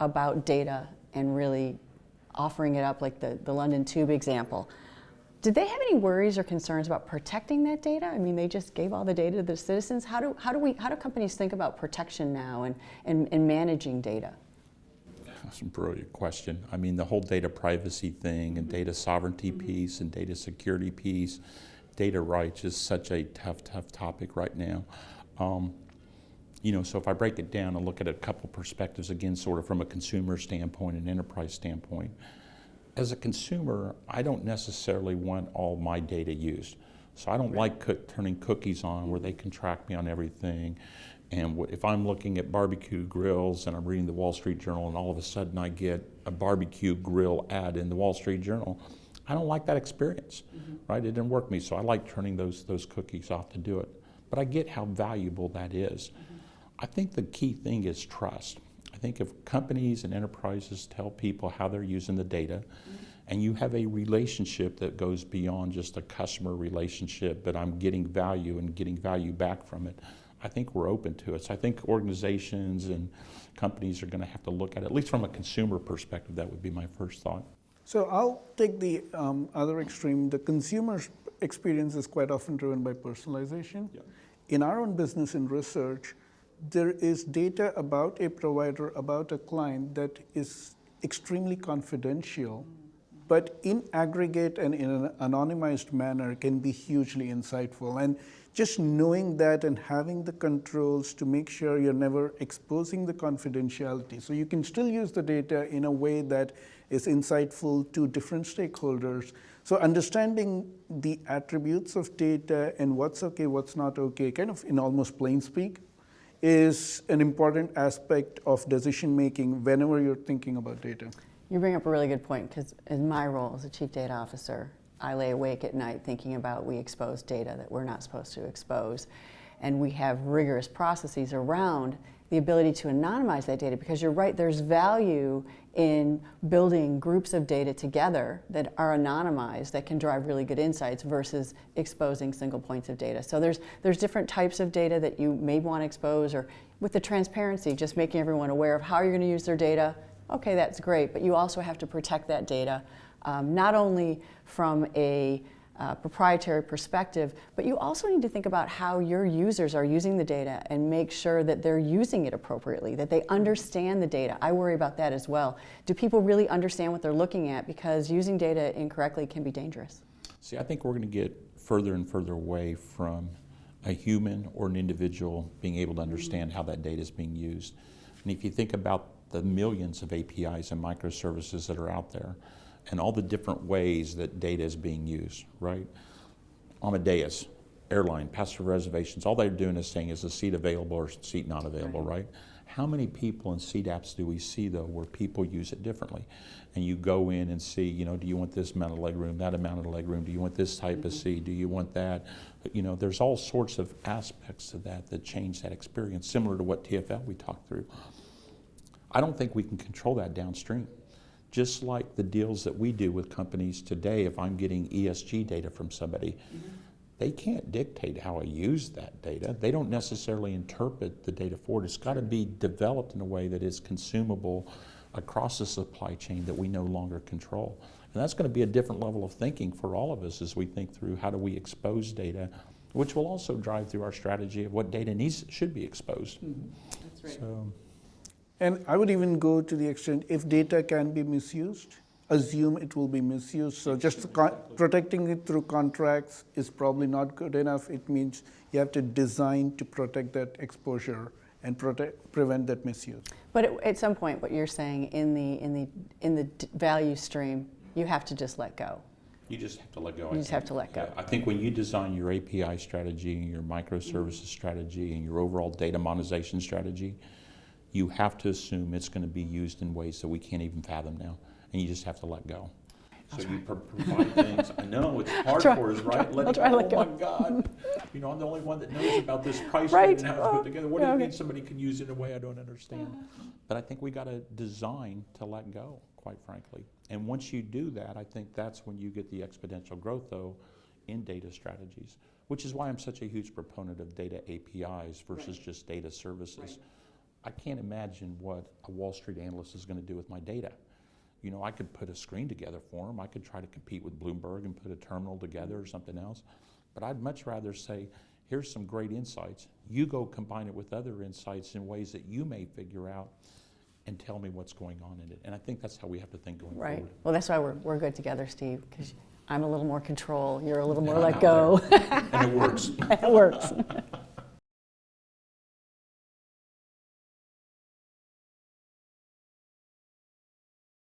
about data and really offering it up, like the London Tube example. Did they have any worries or concerns about protecting that data? I mean, they just gave all the data to the citizens. How do companies think about protection now and managing data? That's a brilliant question. I mean, the whole data privacy thing and data sovereignty piece and data security piece, data rights is such a tough topic right now. So if I break it down and look at a couple perspectives, again, sort of from a consumer standpoint and enterprise standpoint, as a consumer, I don't necessarily want all my data used. So I don't like turning cookies on where they can track me on everything. And if I'm looking at barbecue grills and I'm reading the Wall Street Journal and all of a sudden I get a barbecue grill ad in the Wall Street Journal, I don't like that experience, right? It didn't work for me, so I like turning those cookies off to do it. But I get how valuable that is. I think the key thing is trust. I think if companies and enterprises tell people how they're using the data, and you have a relationship that goes beyond just a customer relationship, but I'm getting value and getting value back from it, I think we're open to it. So I think organizations and companies are going to have to look at least from a consumer perspective. That would be my first thought. So I'll take the other extreme. The consumer experience is quite often driven by personalization. Yeah. In our own business in research, there is data about a provider, about a client that is extremely confidential, but in aggregate and in an anonymized manner can be hugely insightful. And just knowing that and having the controls to make sure you're never exposing the confidentiality. So you can still use the data in a way that is insightful to different stakeholders. So understanding the attributes of data and what's okay, what's not okay, kind of in almost plain speak, is an important aspect of decision making whenever you're thinking about data. You bring up a really good point, because in my role as a chief data officer, I lay awake at night thinking about we expose data that we're not supposed to expose. And we have rigorous processes around the ability to anonymize that data, because you're right, there's value in building groups of data together that are anonymized that can drive really good insights versus exposing single points of data. So there's different types of data that you may want to expose, or with the transparency, just making everyone aware of how you're going to use their data. Okay, that's great, but you also have to protect that data, not only from a proprietary perspective, but you also need to think about how your users are using the data and make sure that they're using it appropriately, that they understand the data. I worry about that as well. Do people really understand what they're looking at? Because using data incorrectly can be dangerous. See, I think we're going to get further and further away from a human or an individual being able to understand how that data is being used. And if you think about the millions of APIs and microservices that are out there, and all the different ways that data is being used, right? Amadeus, airline, passenger reservations, all they're doing is saying, is a seat available or seat not available, right? How many people in seat apps do we see, though, where people use it differently? And you go in and see, do you want this amount of legroom, that amount of legroom? Do you want this type of seat? Do you want that? There's all sorts of aspects to that change that experience, similar to what TFL we talked through. I don't think we can control that downstream. Just like the deals that we do with companies today, if I'm getting ESG data from somebody, they can't dictate how I use that data. They don't necessarily interpret the data forward. It's got to be developed in a way that is consumable across the supply chain that we no longer control. And that's going to be a different level of thinking for all of us as we think through how do we expose data, which will also drive through our strategy of what data should be exposed. That's right. And I would even go to the extent, if data can be misused, assume it will be misused. So just protecting it through contracts is probably not good enough. It means you have to design to protect that exposure and prevent that misuse. But at some point, what you're saying in the value stream, you have to just let go. You just have to let go. You just have to let go. I think when you design your API strategy and your microservices strategy and your overall data monetization strategy, you have to assume it's going to be used in ways that we can't even fathom now, and you just have to let go. So you provide things. I know it's hard for us, right? Oh my God! I'm the only one that knows about this pricing and how it's put together. What do you mean somebody can use it in a way I don't understand? But I think we got to design to let go, quite frankly. And once you do that, I think that's when you get the exponential growth, though, in data strategies. Which is why I'm such a huge proponent of data APIs versus just data services. I can't imagine what a Wall Street analyst is going to do with my data. You know, I could put a screen together for them. I could try to compete with Bloomberg and put a terminal together or something else. But I'd much rather say, here's some great insights. You go combine it with other insights in ways that you may figure out and tell me what's going on in it. And I think that's how we have to think going Right. forward. Well, that's why we're good together, Steve, because I'm a little more control. You're a little more let go. And it works. It works.